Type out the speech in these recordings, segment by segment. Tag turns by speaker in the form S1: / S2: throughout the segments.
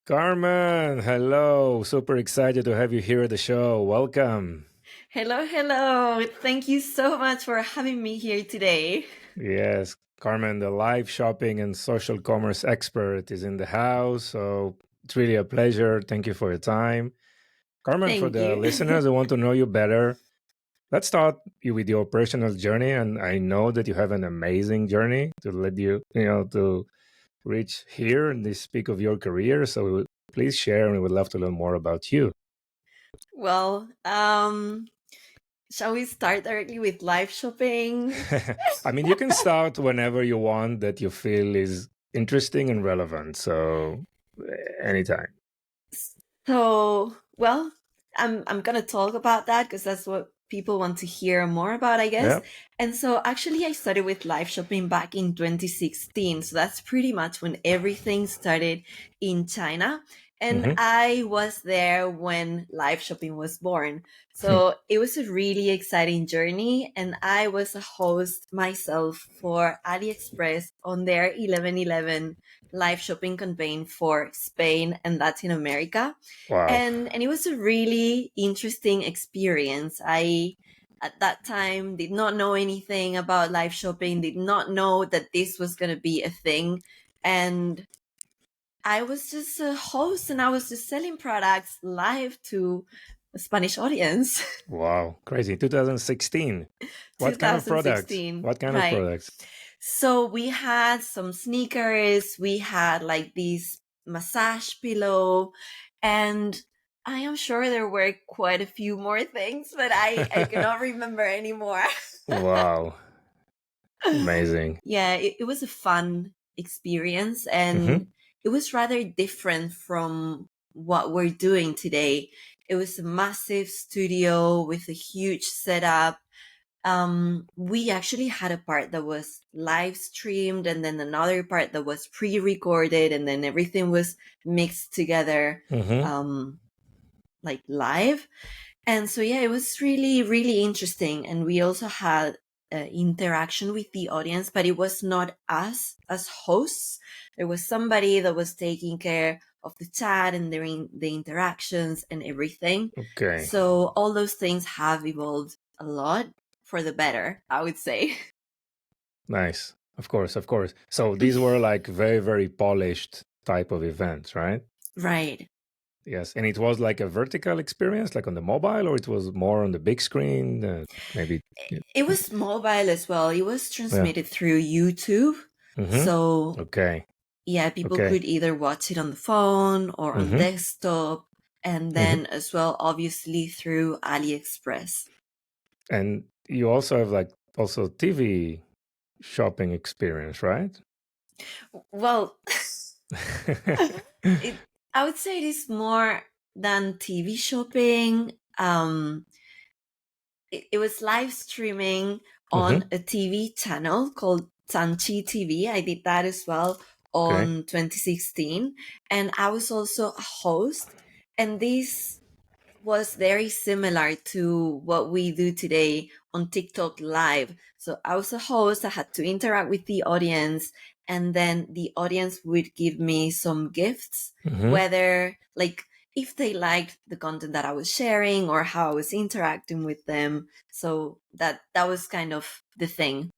S1: Carmen, hello. Super excited to have you here at the show. Welcome.
S2: Hello, hello. Thank you so much for having me here today.
S1: Yes, Carmen, the live shopping and social commerce expert, is in the house. So it's really a pleasure. Thank you for your time. Carmen, for
S2: Thank
S1: the
S2: you.
S1: listeners who want to know you better, let's start you with your personal journey. And I know that you have an amazing journey to let to reach here and this peak of your career. So please share, and we would love to learn more about you.
S2: Well, shall we start directly with live shopping?
S1: I mean, you can start whenever you want that you feel is interesting and relevant. So, anytime.
S2: I'm gonna talk about that because that's what people want to hear more about, I guess.
S1: Yeah.
S2: And so actually I started with live shopping back in 2016. So that's pretty much when everything started in China. And
S1: Hmm.
S2: I was there when live shopping was born. So it was a really exciting journey. And I was a host myself for AliExpress on their 11/11 live shopping campaign for Spain and Latin America.
S1: Wow.
S2: And it was a really interesting experience. I at that time did not know anything about live shopping, did not know that this was going to be a thing. And I was just a host and I was just selling products live to a Spanish audience.
S1: Wow. Crazy. 2016. What kind of products?
S2: 2016,
S1: What kind of
S2: right?
S1: products?
S2: So we had some sneakers, we had like this massage pillow, and I am sure there were quite a few more things, but I cannot remember anymore.
S1: Wow. Amazing.
S2: Yeah, it was a fun experience
S1: Hmm.
S2: and it was rather different from what we're doing today. It was a massive studio with a huge setup. We actually had a part that was live streamed and then another part that was pre-recorded and then everything was mixed together,
S1: Hmm.
S2: um, like live. And so, yeah, it was really, really interesting. And we also had interaction with the audience, but it was not us as hosts. There was somebody that was taking care of the chat and the interactions and everything.
S1: Okay.
S2: So all those things have evolved a lot for the better, I would say.
S1: Nice. Of course. Of course. So these were like very, very polished type of events, right?
S2: Right.
S1: Yes. And it was like a vertical experience, like on the mobile, or it was more on the big screen? Maybe.
S2: It was mobile as well. It was
S1: Yeah.
S2: transmitted through YouTube.
S1: Mm-hmm.
S2: So
S1: Okay.
S2: yeah, people
S1: Okay.
S2: could either watch it on the phone or on
S1: Mm-hmm.
S2: desktop, and
S1: Mm-hmm.
S2: then as well, obviously through AliExpress.
S1: And you also have like also TV shopping experience, right?
S2: Well, it I would say it is more than TV shopping. It was live streaming on
S1: Mm-hmm.
S2: a TV channel called Sanchi TV. I did that as well
S1: Okay.
S2: on 2016, and I was also a host. And this was very similar to what we do today on TikTok Live. So I was a host, I had to interact with the audience, and then the audience would give me some gifts,
S1: Mm-hmm.
S2: whether like if they liked the content that I was sharing or how I was interacting with them. So that was kind of the thing.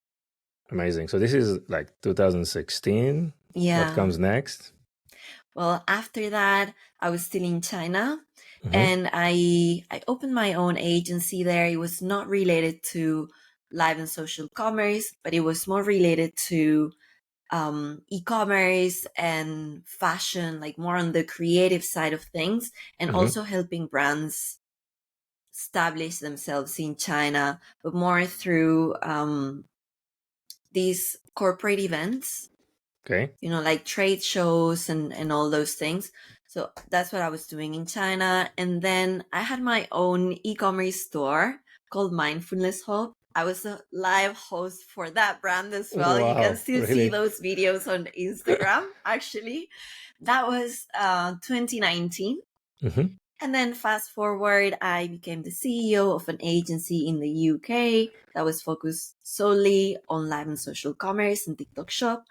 S1: Amazing. So this is like 2016. What
S2: Yeah.
S1: comes next?
S2: Well, after that, I was still in China
S1: Mm-hmm.
S2: and I opened my own agency there. It was not related to live and social commerce, but it was more related to e-commerce and fashion, like more on the creative side of things, and
S1: Mm-hmm.
S2: also helping brands establish themselves in China, but more through these corporate events,
S1: Okay.
S2: like trade shows and all those things. So that's what I was doing in China. And then I had my own e-commerce store called Mindfulness Hub. I was a live host for that brand as well. You can
S1: Wow.
S2: still see
S1: Really?
S2: those videos on Instagram, actually. That was 2019.
S1: Mm-hmm.
S2: And then fast forward, I became the CEO of an agency in the UK that was focused solely on live and social commerce and TikTok Shop.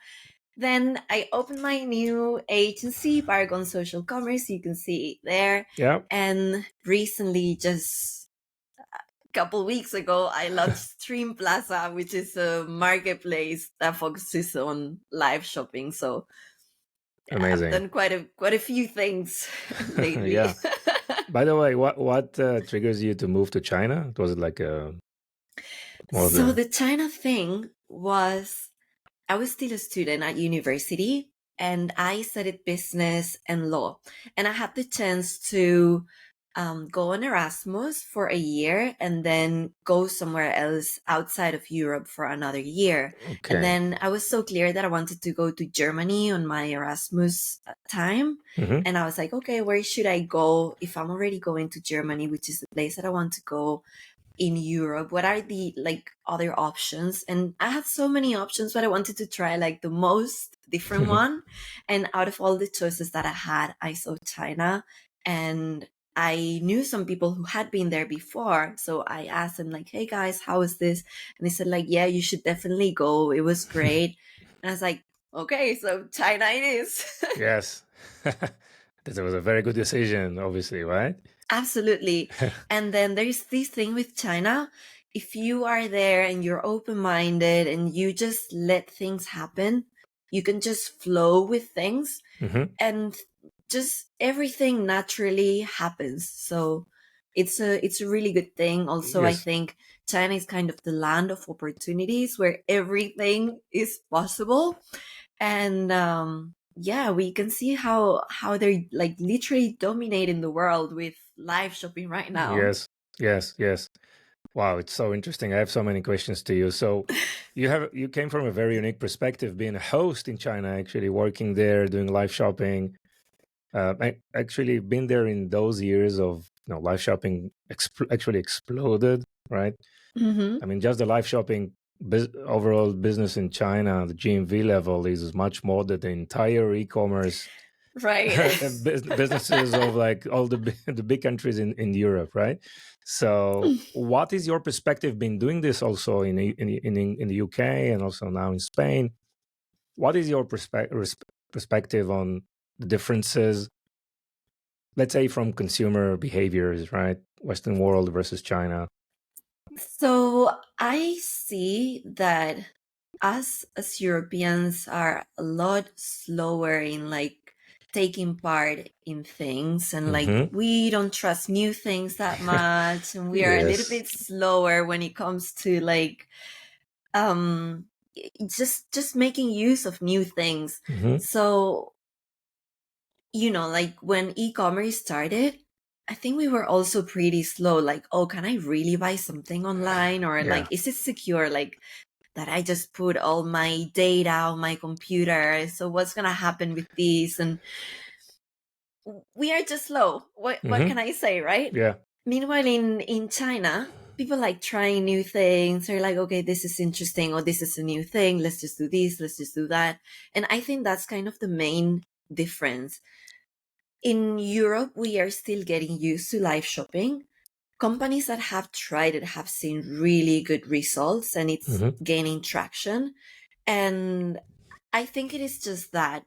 S2: then I opened my new agency, Paragon Social Commerce. You can see it there.
S1: Yeah.
S2: And recently, just a couple weeks ago, I launched Stream Plaza, which is a marketplace that focuses on live shopping. So I've
S1: Amazing.
S2: done quite a few things lately.
S1: Yeah. By the way, what triggers you to move to China? Was it like a more of
S2: So
S1: the
S2: the China thing was I was still a student at university and I studied business and law. And I had the chance to go on Erasmus for a year and then go somewhere else outside of Europe for another year. And
S1: okay?
S2: then I was so clear that I wanted to go to Germany on my Erasmus time.
S1: Hmm.
S2: And I was like, okay, where should I go if I'm already going to Germany, which is the place that I want to go? In Europe? What are the like other options? And I had so many options, but I wanted to try like the most different one. And out of all the choices that I had, I saw China, and I knew some people who had been there before. So I asked them like, hey guys, how is this? And they said like, yeah, you should definitely go. It was great. And I was like, okay, so China it is.
S1: Yes. That was a very good decision, obviously, right?
S2: Absolutely. And then there's this thing with China. If you are there and you're open minded and you just let things happen, you can just flow with things
S1: Hmm.
S2: and just everything naturally happens. So it's a really good thing. Also, I
S1: Yes.
S2: think China is kind of the land of opportunities where everything is possible. And yeah, we can see how they're like literally dominating the world with live shopping right now.
S1: Yes. Yes. Yes. Wow, it's so interesting. I have so many questions to you. So, you came from a very unique perspective, being a host in China, actually working there, doing live shopping. I actually been there in those years of live shopping actually exploded, right?
S2: Hmm.
S1: I mean, just the live shopping overall business in China, the GMV level is much more than the entire e-commerce
S2: Right.
S1: businesses of like all the big countries in Europe, right? So, what is your perspective? Been doing this also in the UK and also now in Spain. What is your perspective on the differences? Let's say from consumer behaviors, right? Western world versus China.
S2: So I see that us as Europeans are a lot slower in like taking part in things, and like
S1: Hmm.
S2: we don't trust new things that much, and we are a little
S1: Yes.
S2: bit slower when it comes to like um just making use of new things.
S1: Hmm.
S2: So like when e-commerce started, I think we were also pretty slow. Like, oh, can I really buy something online? Or
S1: Yeah.
S2: like, is it secure? Like that I just put all my data on my computer. So what's gonna happen with this? And we are just slow. What
S1: Hmm.
S2: can I say, right?
S1: Yeah.
S2: Meanwhile, in China, people like trying new things. They're like, okay, this is interesting, or this is a new thing. Let's just do this. Let's just do that. And I think that's kind of the main difference. In Europe, we are still getting used to live shopping. Companies that have tried it have seen really good results and it's
S1: Hmm.
S2: gaining traction. And I think it is just that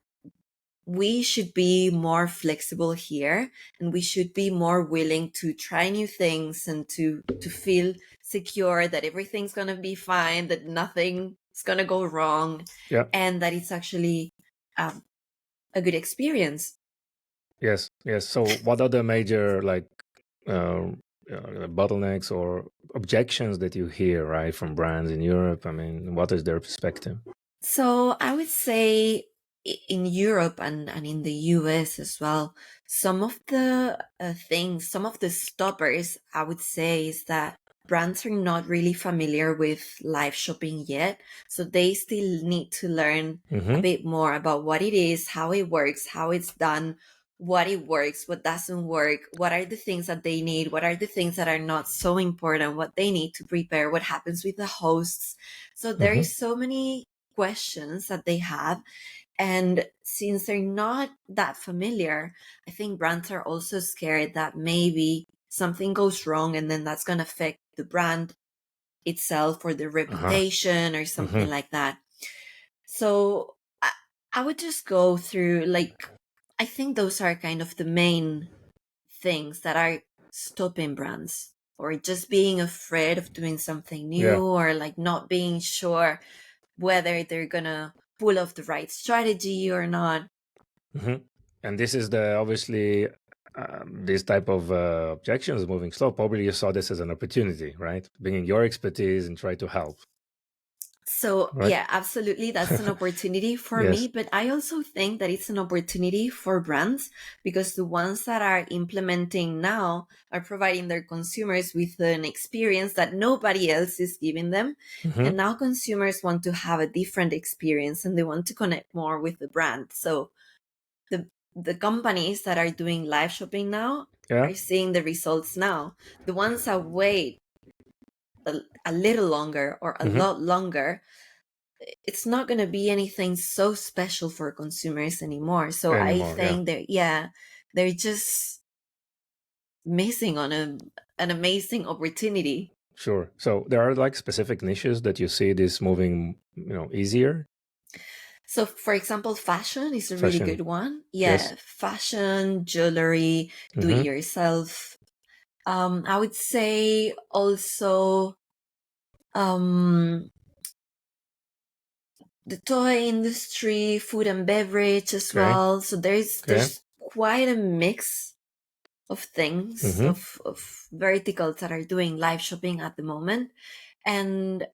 S2: we should be more flexible here, and we should be more willing to try new things and to feel secure that everything's going to be fine, that nothing's going to go wrong,
S1: Yeah.
S2: and that it's actually um, a good experience.
S1: Yes. Yes. So, what are the major like bottlenecks or objections that you hear, right, from brands in Europe? I mean, what is their perspective?
S2: So I would say in Europe and in the US as well, some of the things, some of the stoppers, I would say, is that brands are not really familiar with live shopping yet. So they still need to learn a
S1: Hmm.
S2: bit more about what it is, how it works, how it's done, what it works, what doesn't work, what are the things that they need, what are the things that are not so important, what they need to prepare, what happens with the hosts. So there
S1: Hmm.
S2: is so many questions that they have. And since they're not that familiar, I think brands are also scared that maybe something goes wrong and then that's going to affect the brand itself or the
S1: Uh-huh.
S2: reputation or
S1: Hmm.
S2: something like that. So I would just go through, like, I think those are kind of the main things that are stopping brands, or just being afraid of doing something new,
S1: Yeah.
S2: or like not being sure whether they're gonna pull off the right strategy or not.
S1: Hmm. And this is the obviously this type of objections moving slow. Probably you saw this as an opportunity, right? Bringing your expertise and try to help,
S2: So,
S1: right?
S2: yeah, absolutely. That's an opportunity for me.
S1: Yes.
S2: But I also think that it's an opportunity for brands, because the ones that are implementing now are providing their consumers with an experience that nobody else is giving them.
S1: Hmm.
S2: And now consumers want to have a different experience, and they want to connect more with the brand. So the the companies that are doing live shopping now
S1: Yeah.
S2: are seeing the results now. The ones that wait a little longer or a
S1: Hmm.
S2: lot longer, it's not going to be anything so special for consumers anymore. So I
S1: Anymore. Yeah.
S2: think they're just missing on an amazing opportunity.
S1: Sure. So there are like specific niches that you see this moving, easier.
S2: So, for example, fashion is a really
S1: Fashion.
S2: good one.
S1: Yes.
S2: Yeah, fashion, jewelry, do it
S1: Hmm.
S2: yourself. I would say also um, the toy industry, food and beverage as
S1: Okay.
S2: well. So
S1: Okay.
S2: there's quite a mix of things,
S1: Hmm.
S2: of verticals that are doing live shopping at the moment. And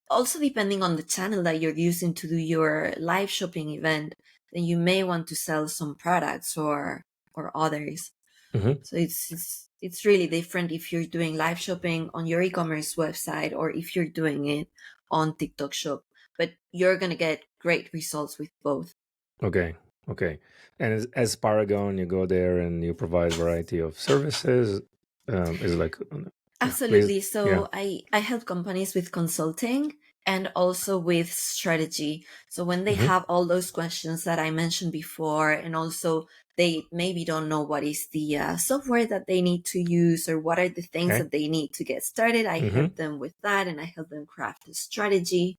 S2: also, depending on the channel that you're using to do your live shopping event, then you may want to sell some products or others.
S1: Hmm.
S2: So it's really different if you're doing live shopping on your e-commerce website or if you're doing it on TikTok Shop. But you're gonna get great results with both.
S1: Okay. Okay. And as Paragon, you go there and you provide variety of services. Is like, yeah, please.
S2: Absolutely.
S1: Yeah.
S2: So I help companies with consulting and also with strategy. So when they
S1: Hmm.
S2: have all those questions that I mentioned before, and also they maybe don't know what is the software that they need to use, or what are the things
S1: Okay.
S2: that they need to get started, I
S1: Hmm.
S2: help them with that, and I help them craft a strategy.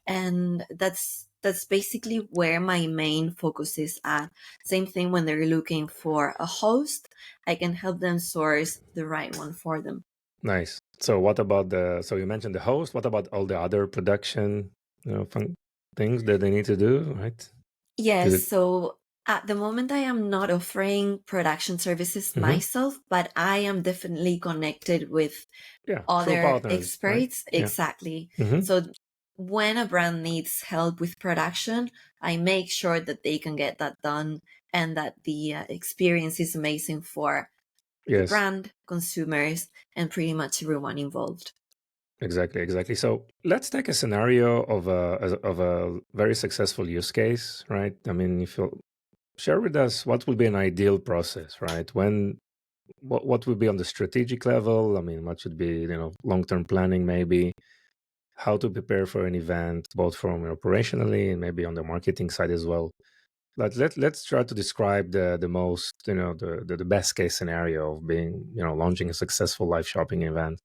S2: And that's basically where my main focus is at. Same thing when they're looking for a host, I can help them source the right one for them.
S1: Nice. So what about so you mentioned the host. What about all the other production, things that they need to do, right? Is
S2: Yes,
S1: it?
S2: so at the moment I am not offering production services
S1: Hmm.
S2: myself, but I am definitely connected with
S1: Yeah. Through
S2: other
S1: partners, right?
S2: experts.
S1: Yeah.
S2: Exactly.
S1: Hmm.
S2: So when a brand needs help with production, I make sure that they can get that done, and that the experience is amazing for the
S1: Yes.
S2: brand, consumers, and pretty much everyone involved.
S1: Exactly, exactly. So let's take a scenario of a very successful use case, right? I mean, if you share with us what would be an ideal process, right? What would be on the strategic level? I mean, what should be, long-term planning, maybe how to prepare for an event, both from operationally and maybe on the marketing side as well. But let's try to describe the most, the best case scenario of being, launching a successful live shopping event.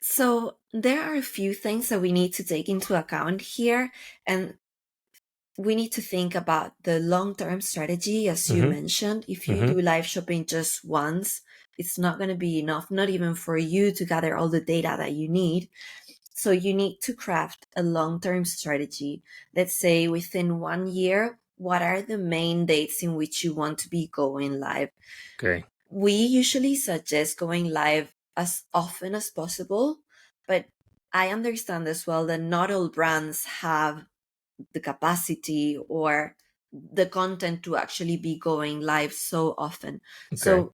S2: So there are a few things that we need to take into account here, and we need to think about the long-term strategy, as you
S1: Mm-hmm.
S2: mentioned. If you
S1: Mm-hmm.
S2: do live shopping just once, it's not going to be enough, not even for you to gather all the data that you need. So you need to craft a long-term strategy. Let's say within 1 year, what are the main dates in which you want to be going live?
S1: Okay.
S2: We usually suggest going live as often as possible, but I understand as well that not all brands have the capacity or the content to actually be going live so often.
S1: Okay.
S2: So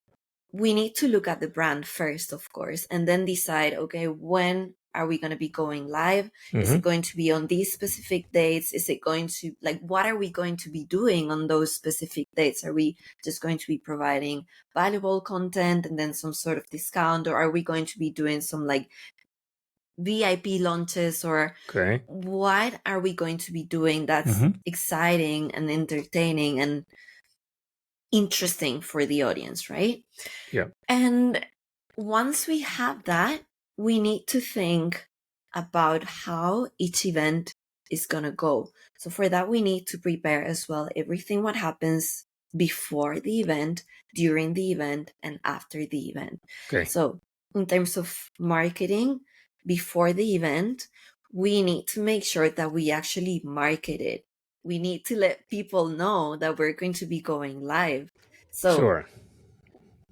S2: we need to look at the brand first, of course, and then decide, okay, when are we going to be going live? Is
S1: Mm-hmm.
S2: it going to be on these specific dates? Is it going to, like, what are we going to be doing on those specific dates? Are we just going to be providing valuable content and then some sort of discount? Or are we going to be doing some like VIP launches? Or
S1: Okay.
S2: what are we going to be doing that's
S1: Mm-hmm.
S2: exciting and entertaining and interesting for the audience, right?
S1: Yeah.
S2: And once we have that, we need to think about how each event is going to go. So for that, we need to prepare as well everything what happens before the event, during the event, and after the event.
S1: Okay.
S2: So in terms of marketing before the event, we need to make sure that we actually market it. We need to let people know that we're going to be going live. So
S1: Sure.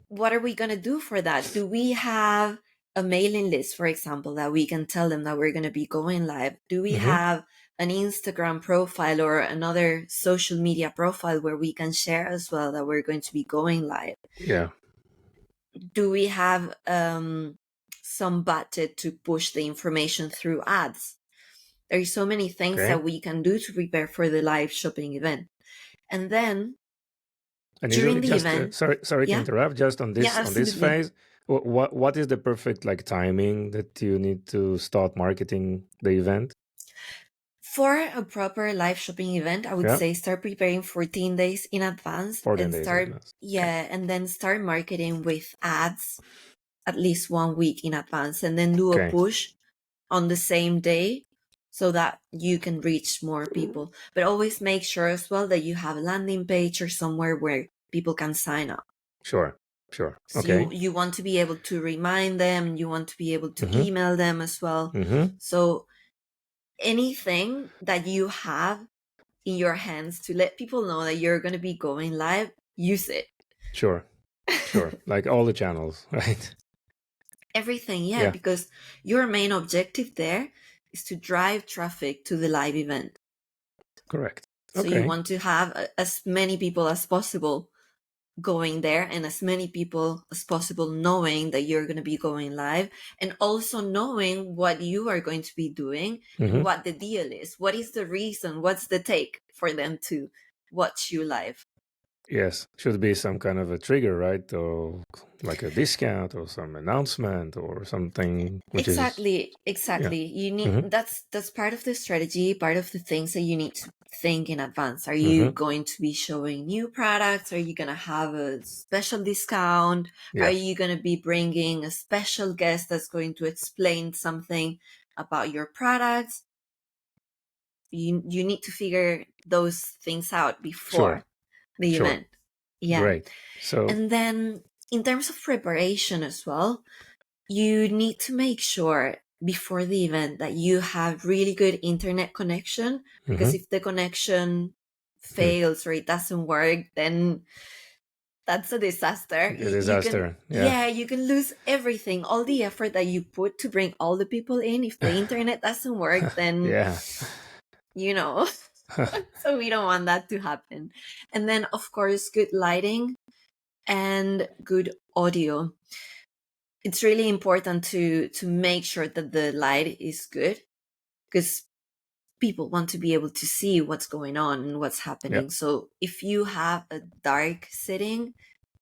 S2: what are we going to do for that? Do we have a mailing list, for example, that we can tell them that we're going to be going live? Do we have an Instagram profile or another social media profile where we can share as well that we're going to be going live?
S1: Yeah.
S2: Do we have some budget to push the information through ads? There are so many things
S1: Okay.
S2: that we can do to prepare for the live shopping event. And then
S1: And
S2: during
S1: usually,
S2: the
S1: just
S2: event,
S1: sorry to
S2: yeah,
S1: interrupt. Just on
S2: yeah,
S1: this
S2: absolutely.
S1: phase, what is the perfect like timing that you need to start marketing the event?
S2: For a proper live shopping event, I would
S1: Yeah,
S2: say start preparing 14 days in advance
S1: 14
S2: and
S1: days in
S2: start,
S1: advance. Okay.
S2: yeah, and then start marketing with ads at least 1 week in advance, and then do a
S1: Okay.
S2: push on the same day so that you can reach more people. But always make sure as well that you have a landing page or somewhere where people can sign up.
S1: Sure. Sure.
S2: So
S1: Okay.
S2: you want to be able to remind them, you want to be able to email them as well. So anything that you have in your hands to let people know that you're going to be going live, use it.
S1: Sure. Sure. Like all the channels, right?
S2: Everything, yeah,
S1: Yeah.
S2: because your main objective there is to drive traffic to the live event.
S1: Correct.
S2: So you
S1: Okay.
S2: want to have as many people as possible going there and as many people as possible knowing that you're going to be going live, and also knowing what you are going to be doing and what the deal is. What is the reason? What's the take for them to watch you live?
S1: Yes, should be some kind of a trigger, right? Or like a discount or some announcement or something, which is yeah.
S2: You need that's part of the strategy, part of the things that you need to think in advance. Are you going to be showing new products? Are you going to have a special discount? Are
S1: Yeah.
S2: you going to be bringing a special guest that's going to explain something about your products? You need to figure those things out before
S1: Sure.
S2: the
S1: Sure.
S2: event. Yeah.
S1: Great. So
S2: And then in terms of preparation as well, you need to make sure before the event that you have really good internet connection, because if the connection fails or it doesn't work, then that's a disaster.
S1: a
S2: You can,
S1: disaster. Yeah.
S2: yeah, you can lose everything, all the effort that you put to bring all the people in. If the internet doesn't work, then,
S1: Yeah.
S2: you know, so we don't want that to happen. And then, of course, good lighting and good audio. It's really important to make sure that the light is good, because people want to be able to see what's going on and what's happening.
S1: Yeah.
S2: So if you have a dark setting,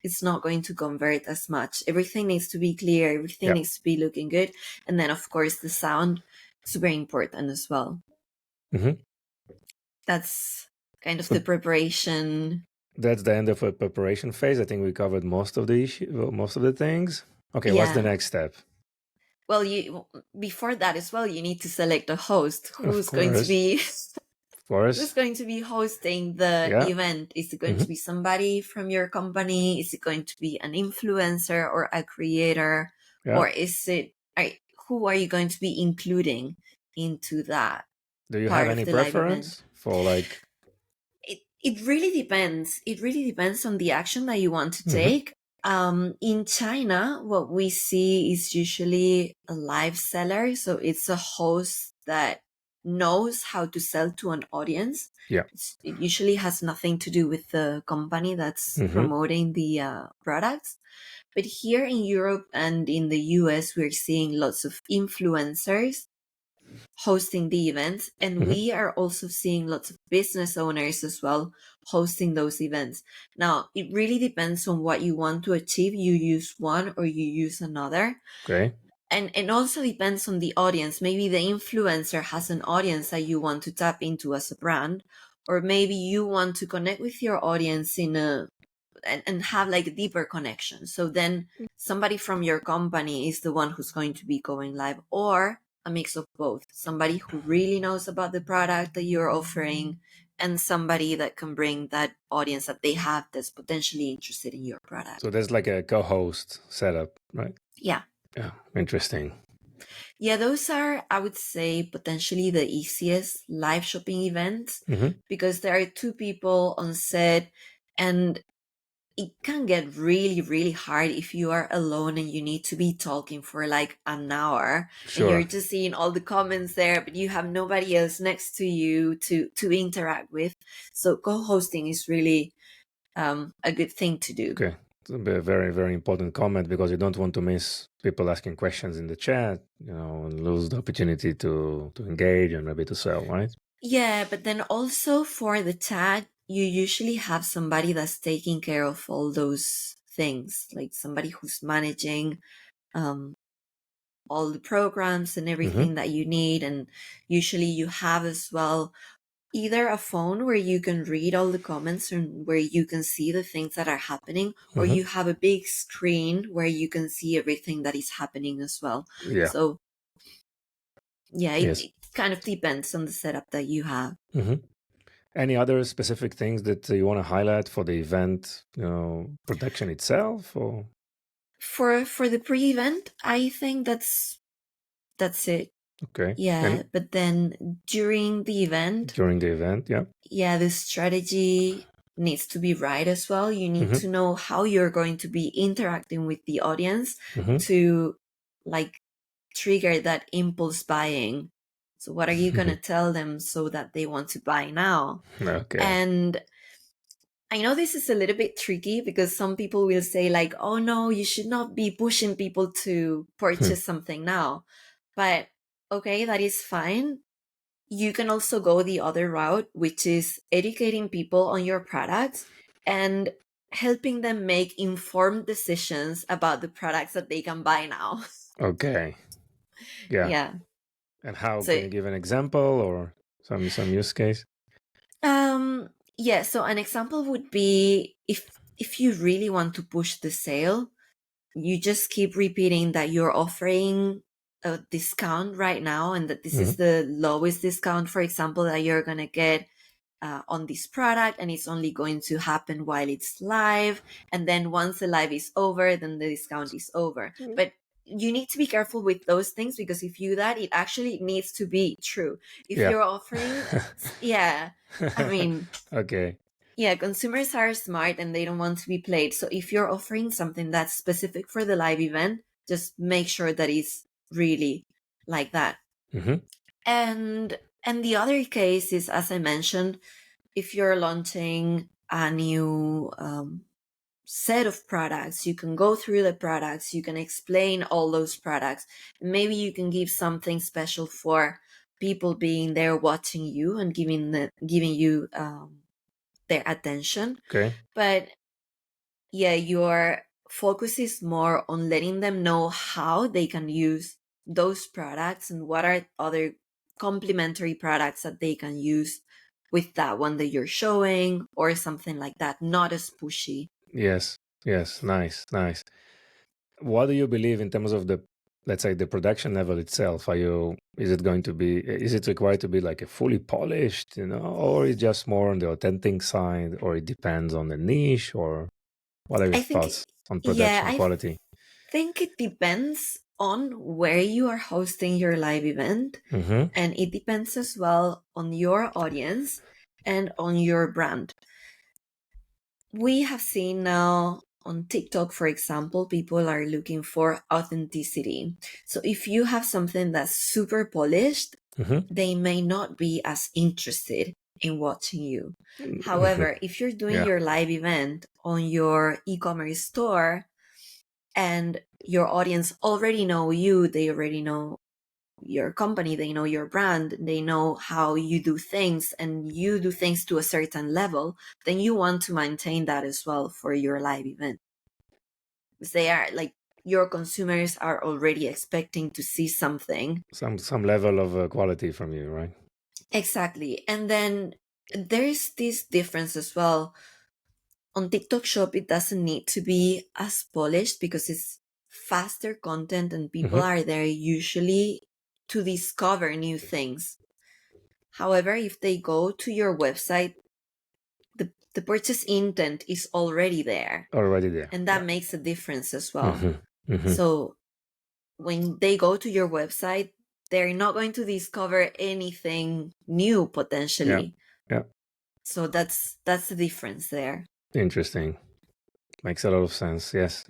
S2: it's not going to convert as much. Everything needs to be clear, everything
S1: Yeah.
S2: needs to be looking good. And then of course the sound is very important as well. That's kind of
S1: So
S2: the preparation.
S1: that's the end of a preparation phase. I think we covered most of the most of the things. Okay, what's the
S2: Yeah.
S1: next step?
S2: Well, you before that as well, you need to select a host
S1: Of
S2: who's going to
S1: course.
S2: be
S1: Of course.
S2: who's going to be hosting the
S1: Yeah.
S2: event. Is it going to be somebody from your company? Is it going to be an influencer or a creator?
S1: Yeah.
S2: Or is it who are you going to be including into that
S1: Do you
S2: part
S1: have
S2: of
S1: any
S2: the live event?
S1: preference for like
S2: It really depends. It really depends on the action that you want to take. In China, what we see is usually a live seller. So it's a host that knows how to sell to an audience.
S1: Yeah.
S2: It usually has nothing to do with the company that's promoting the products. But here in Europe and in the US, we're seeing lots of influencers hosting the events, and we are also seeing lots of business owners as well hosting those events. Now, it really depends on what you want to achieve. You use one or you use another.
S1: Okay.
S2: And also depends on the audience. Maybe the influencer has an audience that you want to tap into as a brand, or maybe you want to connect with your audience and have like a deeper connection. So then somebody from your company is the one who's going to be going live, or a mix of both. Somebody who really knows about the product that you're offering, and somebody that can bring that audience that they have that's potentially interested in your product.
S1: So there's like a co-host setup, right?
S2: Yeah.
S1: Yeah, interesting.
S2: Yeah, those are, I would say, potentially the easiest live shopping events
S1: Mm-hmm.
S2: because there are two people on set, and it can get really, really hard if you are alone and you need to be talking for like an hour and you're
S1: Sure.
S2: just seeing all the comments there, but you have nobody else next to you to interact with. So co-hosting is really a good thing to do.
S1: Okay. It's a very, very important comment because you don't want to miss people asking questions in the chat, and lose the opportunity to engage and maybe to sell, right?
S2: Yeah, but then also for the tag, you usually have somebody that's taking care of all those things, like somebody who's managing um, all the programs and
S1: Mm-hmm.
S2: everything that you need. And usually you have as well either a phone where you can read all the comments and where you can see the things that are happening, or
S1: Mm-hmm.
S2: you have a big screen where you can see everything that is happening as well.
S1: Yeah.
S2: So yeah,
S1: Yes.
S2: it kind of depends on the setup that you have.
S1: Mm-hmm. Any other specific things that you want to highlight for the event, production itself, or
S2: For the pre-event, I think that's it.
S1: okay?
S2: Yeah,
S1: And
S2: but then during the event,
S1: during the event, yeah.
S2: yeah, the strategy needs to be right as well. You need
S1: Mm-hmm.
S2: to know how you're going to be interacting with the audience
S1: Mm-hmm.
S2: to like trigger that impulse buying. So what are you going to tell them so that they want to buy now?
S1: Okay.
S2: And I know this is a little bit tricky because some people will say like, "Oh no, you should not be pushing people to
S1: Hmm.
S2: purchase something now." But okay, that is fine. You can also go the other route, which is educating people on your products and helping them make informed decisions about the products that they can buy now.
S1: Okay. Yeah.
S2: Yeah.
S1: And how
S2: So
S1: can you give an example or some use case?
S2: yeah, so an example would be if you really want to push the sale, you just keep repeating that you're offering a discount right now and that this
S1: Mm-hmm.
S2: is the lowest discount, for example, that you're going to get on this product, and it's only going to happen while it's live. And then once the live is over, then the discount is over. But you need to be careful with those things because if you do that, it actually needs to be true. If
S1: Yeah.
S2: you're offering, yeah, I mean,
S1: Okay.
S2: yeah, consumers are smart and they don't want to be played. So if you're offering something that's specific for the live event, just make sure that it's really like that.
S1: Mm-hmm.
S2: And the other case is, as I mentioned, if you're launching a new set of products, you can go through the products, you can explain all those products. Maybe you can give something special for people being there watching you and giving you their attention.
S1: Okay.
S2: But yeah, your focus is more on letting them know how they can use those products and what are other complementary products that they can use with that one that you're showing or something like that, not as pushy.
S1: Yes. Yes. Nice. Nice. What do you believe in terms of the, let's say, the production level itself? Is it required to be like a fully polished, or is just more on the authentic side, or it depends on the niche, or what are your
S2: I think,
S1: thoughts on
S2: yeah,
S1: production quality?
S2: think it depends on where you are hosting your live event,
S1: Mm-hmm.
S2: and it depends as well on your audience and on your brand. We have seen now on TikTok, for example, people are looking for authenticity. So if you have something that's super polished,
S1: Mm-hmm.
S2: they may not be as interested in watching you.
S1: Mm-hmm.
S2: However, if you're doing
S1: Yeah.
S2: your live event on your e-commerce store and your audience already know you, they already know your company, they know your brand, they know how you do things, and you do things to a certain level, then you want to maintain that as well for your live event. Because they are like, your consumers are already expecting to see something.
S1: Some level of quality from you, right?
S2: Exactly. And then there's this difference as well. On TikTok Shop, it doesn't need to be as polished because it's faster content and people
S1: Mm-hmm.
S2: are there usually to discover new things. However, if they go to your website, the purchase intent is already there,
S1: Already there.
S2: and that makes a difference as well.
S1: Mm-hmm.
S2: So when they go to your website, they're not going to discover anything new potentially.
S1: Yeah.
S2: So that's the difference there.
S1: Interesting. Makes a lot of sense. Yes.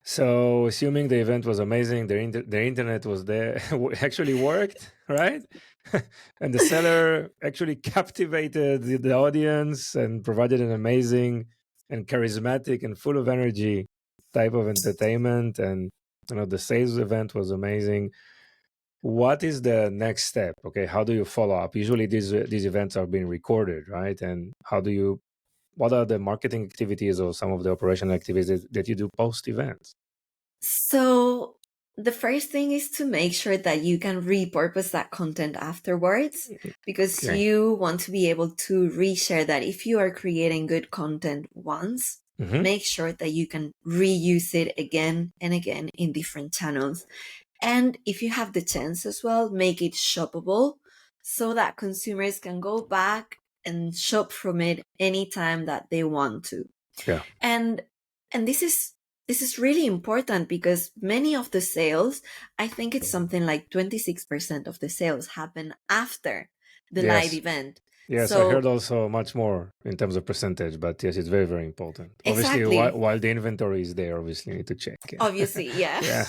S1: So, assuming the event was amazing, the internet was there, actually worked, right? And the seller actually captivated the audience and provided an amazing and charismatic and full of energy type of entertainment. And the sales event was amazing. What is the next step? Okay, how do you follow up? Usually, these events are being recorded, right? And what are the marketing activities or some of the operational activities that you do post events?
S2: So the first thing is to make sure that you can repurpose that content afterwards, because
S1: Okay.
S2: you want to be able to reshare that. If you are creating good content once, make sure that you can reuse it again and again in different channels. And if you have the chance as well, make it shoppable so that consumers can go back and shop from it anytime that they want to.
S1: Yeah.
S2: And this is really important, because many of the sales, I think it's something like 26% of the sales happen after the live event.
S1: Yes,
S2: So,
S1: I heard also much more in terms of percentage, but yes, it's very, very important. Obviously,
S2: exactly.
S1: while the inventory is there, obviously, you need to check. Yeah.
S2: Obviously, yeah.
S1: Yeah.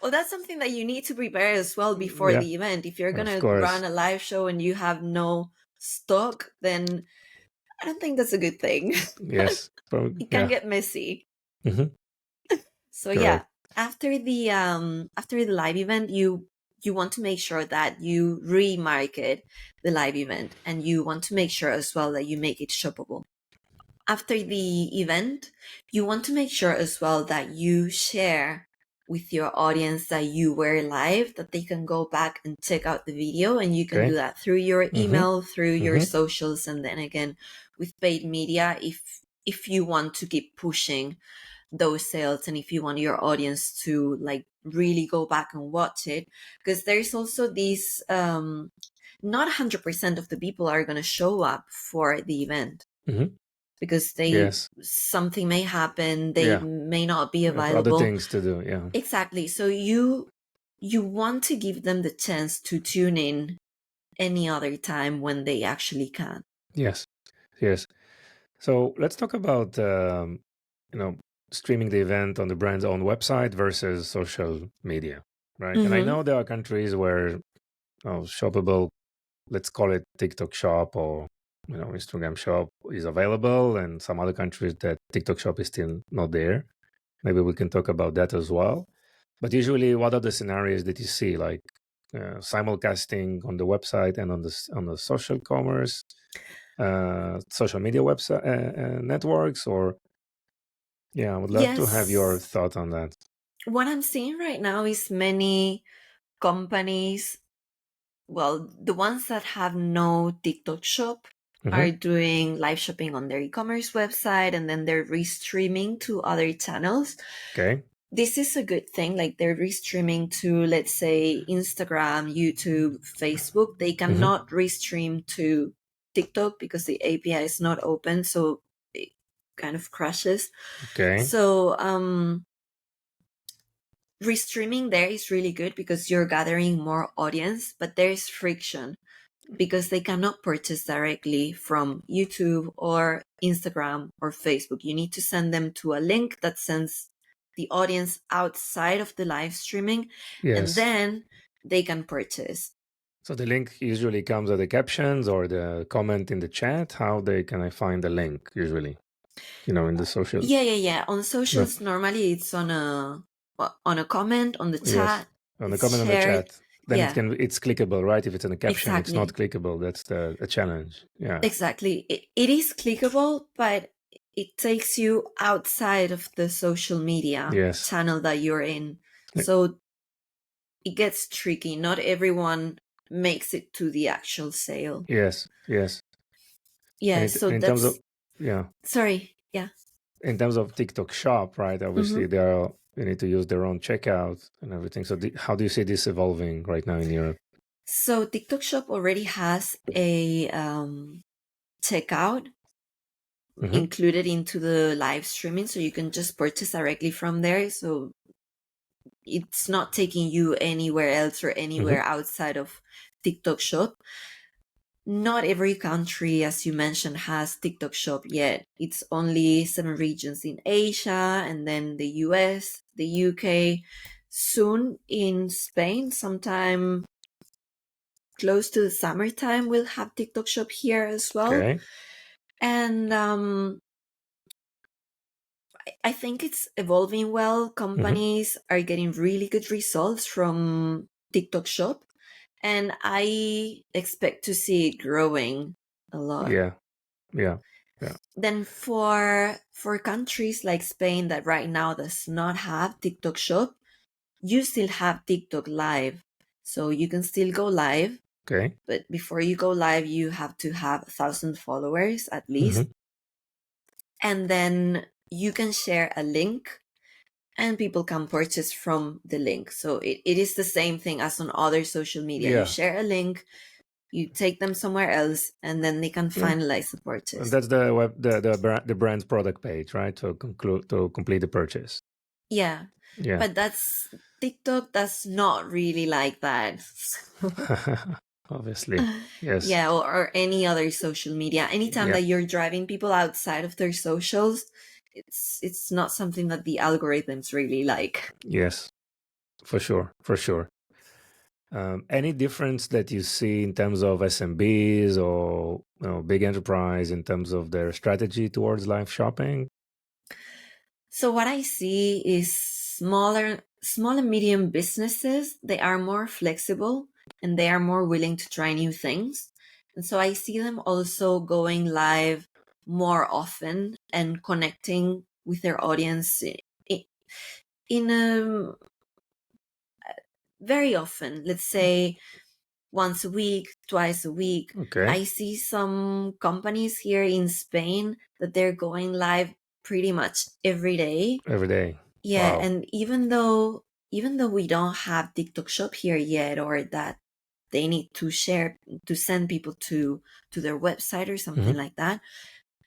S2: Well, that's something that you need to prepare as well before
S1: Yeah,
S2: the event. If you're going
S1: of
S2: to
S1: course.
S2: run a live show and you have no stock, then I don't think that's a good thing.
S1: Yes.
S2: It can get messy.
S1: Mhm.
S2: So
S1: Correct.
S2: yeah, after the live event, you want to make sure that you remarket the live event, and you want to make sure as well that you make it shoppable. After the event, you want to make sure as well that you share with your audience that you were live, that they can go back and check out the video, and you can do that through your email, through your socials, and then again with paid media if you want to keep pushing those sales, and if you want your audience to like really go back and watch it. Because there's also this not 100% of the people are going to show up for the event, because something may happen, they may not be available,
S1: other things to do. Yeah,
S2: exactly. So you want to give them the chance to tune in any other time when they actually can.
S1: Yes. So let's talk about streaming the event on the brand's own website versus social media, right? And I know there are countries where shoppable, let's call it TikTok Shop or Instagram Shop, is available, and some other countries that TikTok Shop is still not there. Maybe we can talk about that as well. But usually, what are the scenarios that you see, like simulcasting on the website and on the social commerce, social media website networks, or I would love to have your thought on that.
S2: What I'm seeing right now is many companies, well, the ones that have no TikTok shop are doing live shopping on their e-commerce website, and then they're restreaming to other channels.
S1: Okay.
S2: This is a good thing. Like, they're restreaming to, let's say, Instagram, YouTube, Facebook. They cannot restream to TikTok because the API is not open, so it kind of crashes.
S1: Okay.
S2: So restreaming there is really good because you're gathering more audience, but there's friction because they cannot purchase directly from YouTube or Instagram or Facebook. You need to send them to a link that sends the audience outside of the live streaming, and then they can purchase.
S1: So the link usually comes at the captions or the comment in the chat. How can I find the link usually? In the social.
S2: Yeah. On socials, normally it's on a comment on the chat.
S1: On the comment
S2: shared.
S1: on the chat. Then it's clickable, right? If it's in a caption,
S2: Exactly.
S1: it's not clickable. That's a challenge. Yeah.
S2: Exactly. It is clickable, but it takes you outside of the social media channel that you're in. So it gets tricky. Not everyone makes it to the actual sale.
S1: Yes.
S2: Yeah, so
S1: in
S2: that's...
S1: terms of,
S2: Sorry, yeah.
S1: In terms of TikTok Shop, right? Obviously, there are They need to use their own checkout and everything. So how do you see this evolving right now in Europe?
S2: So TikTok Shop already has a checkout
S1: Hmm.
S2: included into the live streaming, so you can just purchase directly from there. So it's not taking you anywhere else or
S1: Hmm.
S2: anywhere outside of TikTok Shop. Not every country, as you mentioned, has TikTok Shop yet. It's only 7 regions in Asia, and then the US, the UK. Soon in Spain, sometime close to the summertime, we'll have TikTok Shop here as well.
S1: Okay.
S2: And I think it's evolving well.
S1: Hmm.
S2: Companies are getting really good results from TikTok Shop, and I expect to see it growing a lot.
S1: Yeah. Yeah. Yeah.
S2: Then for countries like Spain that right now does not have TikTok Shop, you still have TikTok Live. So you can still go live,
S1: Okay.
S2: but before you go live, you have to have 1,000 followers at least.
S1: Hmm.
S2: And then you can share a link and people can purchase from the link. So it is the same thing as on other social media. You
S1: Yeah.
S2: share a link, you take them somewhere else, and then they can
S1: Yeah.
S2: finalize the
S1: And
S2: purchase.
S1: that's the brand's product page, right? To complete the purchase.
S2: Yeah.
S1: Yeah.
S2: But TikTok does not really like that.
S1: Obviously. Yes.
S2: Yeah, or any other social media. Anytime
S1: Yeah.
S2: that you're driving people outside of their socials, it's not something that the algorithms really like.
S1: Yes. For sure. For sure. Any difference that you see in terms of SMBs or big enterprise in terms of their strategy towards live shopping?
S2: So what I see is small and medium businesses, they are more flexible and they are more willing to try new things. And so I see them also going live more often and connecting with their audience in a very often. Let's say once a week, twice a week.
S1: Okay.
S2: I see some companies here in Spain that they're going live pretty much every day.
S1: Every day.
S2: Yeah,
S1: Wow.
S2: and even though we don't have TikTok Shop here yet, or that they need to send people to their website or something
S1: Hmm.
S2: like that,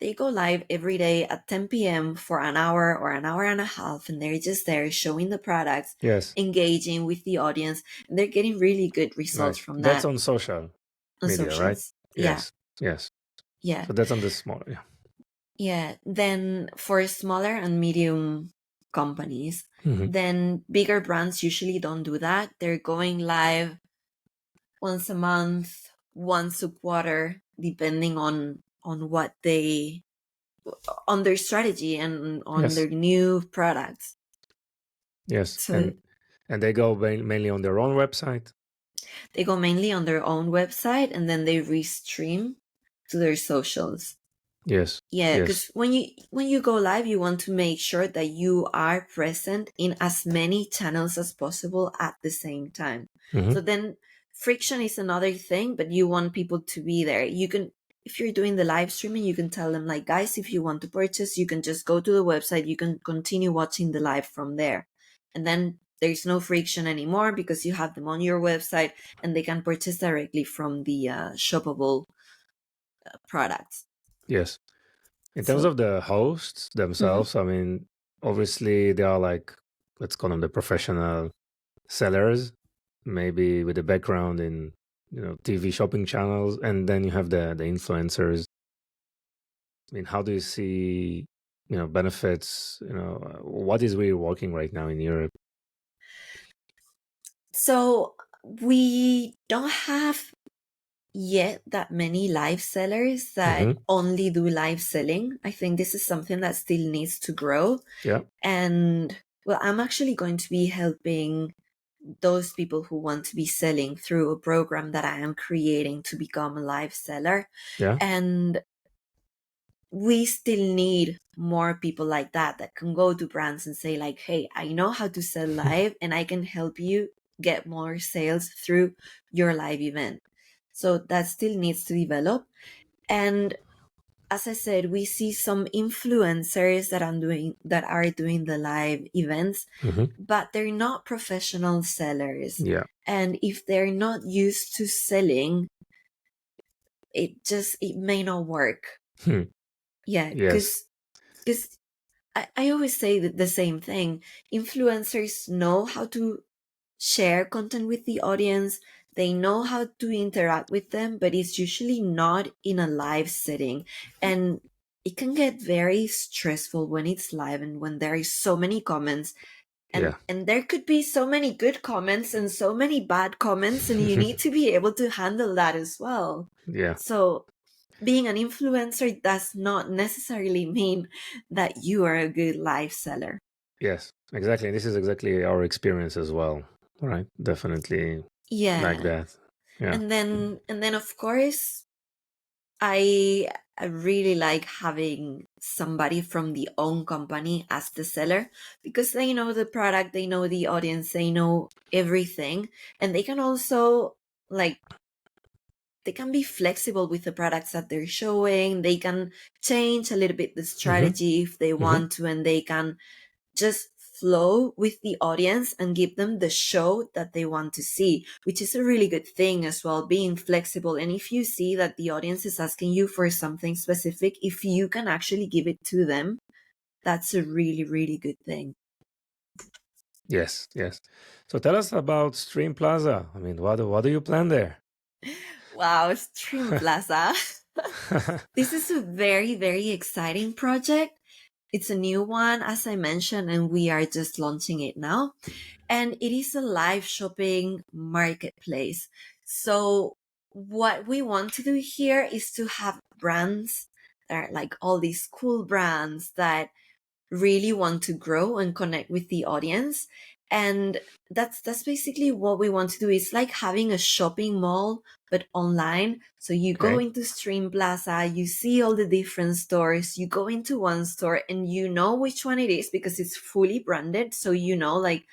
S2: they go live every day at 10 p.m. for an hour or an hour and a half, and they're just there showing the products,
S1: Yes.
S2: engaging with the audience, and they're getting really good results
S1: Right.
S2: from
S1: That's
S2: that
S1: on social
S2: on
S1: media, right?
S2: socials. Yeah,
S1: Yes. Yes.
S2: yeah,
S1: So that's on the small. Yeah.
S2: yeah. Then for smaller and medium companies,
S1: Hmm.
S2: then bigger brands usually don't do that. They're going live once a month, once a quarter, depending on what they on their strategy and on
S1: Yes.
S2: their new products.
S1: Yes.
S2: So
S1: And they go mainly on their own website.
S2: they go mainly on their own website and then they restream to their socials.
S1: Yes.
S2: Yeah,
S1: Yes.
S2: because when you go live, you want to make sure that you are present in as many channels as possible at the same time.
S1: Hmm.
S2: So then friction is another thing, but you want people to be there. You can, if you're doing the live streaming, you can tell them like, guys, if you want to purchase, you can just go to the website. You can continue watching the live from there, and then there's no friction anymore because you have them on your website and they can purchase directly from the shoppable products.
S1: Yes. In terms
S2: So.
S1: of the hosts
S2: Mhm.
S1: themselves, I mean, obviously they are like, let's call them the professional sellers, maybe with a background in TV shopping channels, and then you have the influencers. I mean, how do you see benefits? What is really working right now in Europe?
S2: So we don't have yet that many live sellers that
S1: Hmm.
S2: only do live selling. I think this is something that still needs to grow.
S1: Yeah.
S2: And well, I'm actually going to be helping those people who want to be selling through a program that I am creating to become a live seller.
S1: Yeah.
S2: And we still need more people like that can go to brands and say like, hey, I know how to sell live and I can help you get more sales through your live event. So that still needs to develop. And as I said, we see some influencers that are doing the live events,
S1: Hmm.
S2: but they're not professional sellers.
S1: Yeah.
S2: And if they're not used to selling, it may not work.
S1: Hmm.
S2: Yeah,
S1: Yes.
S2: because I always say the same thing. Influencers know how to share content with the audience. They know how to interact with them, but it's usually not in a live setting. And it can get very stressful when it's live and when there is so many comments,
S1: Yeah.
S2: and there could be so many good comments and so many bad comments, and you need to be able to handle that as well.
S1: Yeah.
S2: So being an influencer does not necessarily mean that you are a good live seller.
S1: Yes. Exactly. This is exactly our experience as well. Right. Definitely like
S2: Yeah.
S1: that. Yeah.
S2: And then of course, I really like having somebody from the own company as the seller, because they know the product, they know the audience, they know everything, and they can also, like, they can be flexible with the products that they're showing. They can change a little bit the
S1: Hmm.
S2: strategy if they
S1: Hmm.
S2: want to, and they can just flow with the audience and give them the show that they want to see, which is a really good thing as well, being flexible. And if you see that the audience is asking you for something specific, if you can actually give it to them, that's a really, really good thing.
S1: Yes. Yes. So tell us about Stream Plaza. I mean, what do you plan there?
S2: Wow, Stream Plaza. This is a very, very exciting project. It's a new one, as I mentioned, and we are just launching it now. And it is a live shopping marketplace. So what we want to do here is to have brands that are like all these cool brands that really want to grow and connect with the audience. And that's basically what we want to do. It's like having a shopping mall but online. So you go
S1: Okay.
S2: into Stream Plaza, you see all the different stores, you go into one store and you know which one it is because it's fully branded. So you know, like,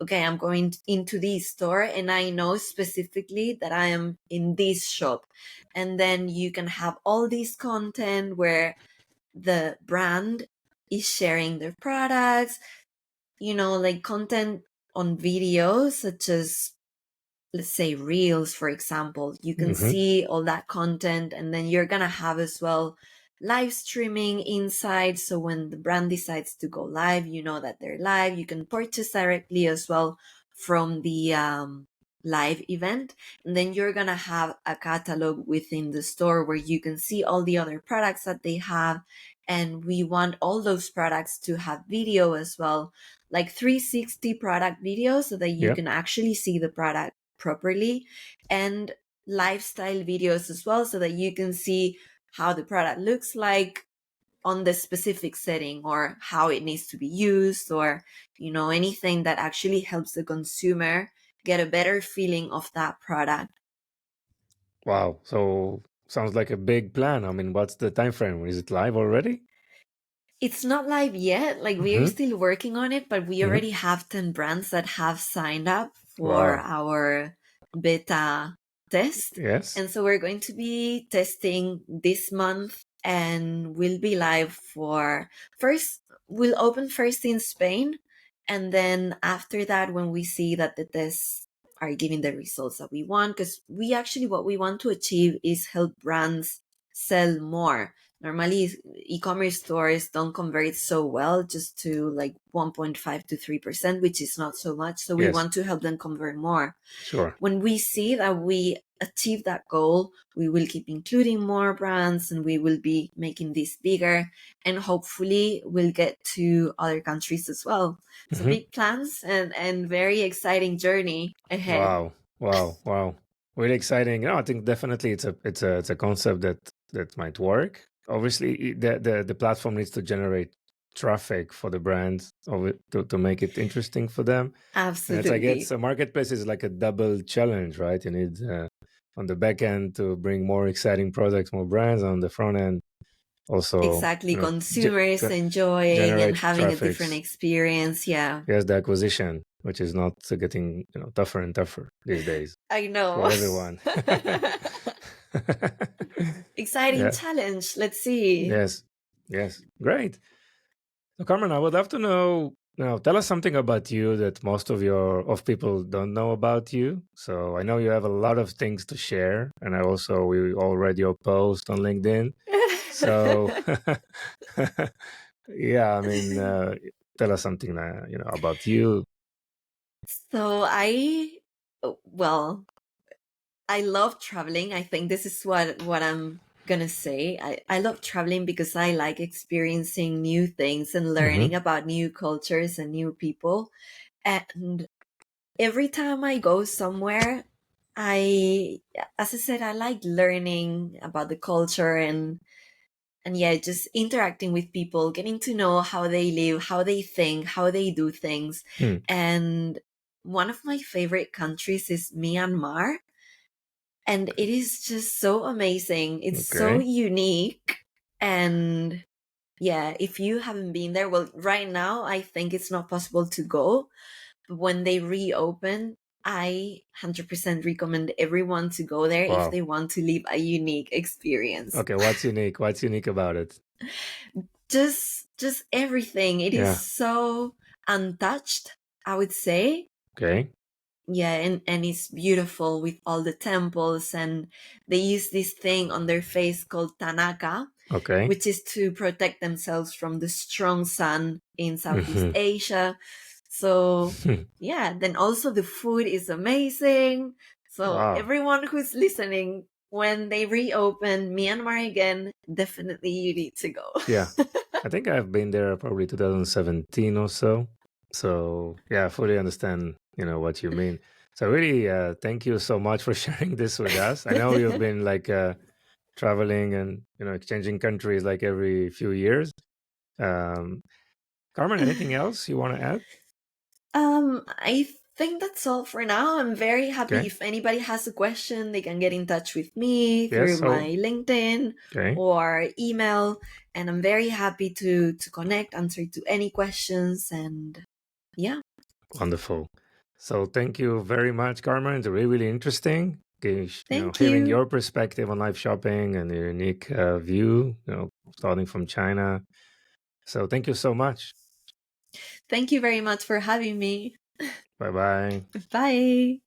S2: okay, I'm going into this store and I know specifically that I am in this shop. And then you can have all this content where the brand is sharing their products, like content on videos, such as, let's say, reels, for example. You can
S1: Hmm.
S2: see all that content, and then you're going to have as well live streaming inside. So when the brand decides to go live, you know that they're live. You can purchase directly as well from the live event. And then you're going to have a catalog within the store where you can see all the other products that they have. And we want all those products to have video as well, like 360 product video, so that you
S1: Yeah.
S2: can actually see the product properly, and lifestyle videos as well, so that you can see how the product looks like on the specific setting, or how it needs to be used, or anything that actually helps the consumer get a better feeling of that product.
S1: Wow. So sounds like a big plan. I mean, what's the time frame? Is it live already?
S2: It's not live yet, like we're
S1: Hmm.
S2: still working on it, but we
S1: Hmm.
S2: already have 10 brands that have signed up for
S1: Wow.
S2: our beta test.
S1: Yes.
S2: And so we're going to be testing this month, and we'll be live for first, we'll open first in Spain. And then after that, when we see that the tests are giving the results that we want, because we actually, what we want to achieve is help brands sell more. Normally, e-commerce stores don't convert so well, just to like 1.5 to 3%, which is not so much. So we
S1: Yes.
S2: want to help them convert more.
S1: Sure.
S2: When we see that we achieve that goal, we will keep including more brands, and we will be making this bigger, and hopefully we'll get to other countries as well. So
S1: Hmm.
S2: big plans, and very exciting journey ahead.
S1: Wow. Wow. Wow. Really exciting. No, I think definitely it's a concept that might work. Obviously, the platform needs to generate traffic for the brand to make it interesting for them. And it's like
S2: Absolutely.
S1: it's a marketplace is like a double challenge, right? You need on the back end to bring more exciting products, more brands. On the front end, also,
S2: Exactly.
S1: ge-
S2: Consumers
S1: to
S2: enjoying and
S1: generate
S2: having a different
S1: traffics.
S2: experience. Yeah.
S1: Yes, the acquisition, which is not getting tougher and tougher these days
S2: I know.
S1: for everyone.
S2: Exciting
S1: Yeah.
S2: challenge. Let's see.
S1: Yes. Yes. Great. So, Carmen, I would love to know. Now, tell us something about you that most of people don't know about you. So, I know you have a lot of things to share, and we all read your post on LinkedIn. So, yeah, I mean, tell us something, about you.
S2: So well, I love traveling. I think this is what I'm gonna say. I love traveling because I like experiencing new things and
S1: Hmm.
S2: learning about new cultures and new people. And every time I go somewhere, I, as I said, I like learning about the culture and yeah, just interacting with people, getting to know how they live, how they think, how they do things.
S1: Hmm.
S2: And one of my favorite countries is Myanmar. And it is just so amazing. It's so
S1: Okay.
S2: unique. And yeah, if you haven't been there, well, right now, I think it's not possible to go. But when they reopen, I 100% recommend everyone to go there if
S1: Wow.
S2: they want to live a unique experience.
S1: Okay. What's unique? What's unique about it?
S2: Just everything. It is
S1: Yeah.
S2: so untouched, I would say.
S1: Okay.
S2: Yeah, and it's beautiful with all the temples, and they use this thing on their face called Tanaka,
S1: Okay.
S2: which is to protect themselves from the strong sun in Southeast
S1: Hmm.
S2: Asia. So yeah, then also the food is amazing. So
S1: Wow.
S2: everyone who's listening, when they reopen Myanmar again, definitely you need to go.
S1: Yeah. I think I've been there probably 2017 or so. So yeah, I fully understand, what you mean. So really, thank you so much for sharing this with us. I know you've been like traveling and exchanging countries like every few years. Um, Carmen, anything else you want to add?
S2: I think that's all for now. I'm very happy.
S1: Okay.
S2: If anybody has a question, they can get in touch with me
S1: Yes.
S2: through
S1: So
S2: my LinkedIn
S1: okay.
S2: or email. And I'm very happy to connect, answer to any questions. And yeah,
S1: Wonderful. So thank you very much, Carmen. It's really, really interesting.
S2: thank
S1: Hearing
S2: you.
S1: your perspective on live shopping and your unique view, starting from China. So thank you so much.
S2: Thank you very much for having me.
S1: Bye bye.
S2: Bye.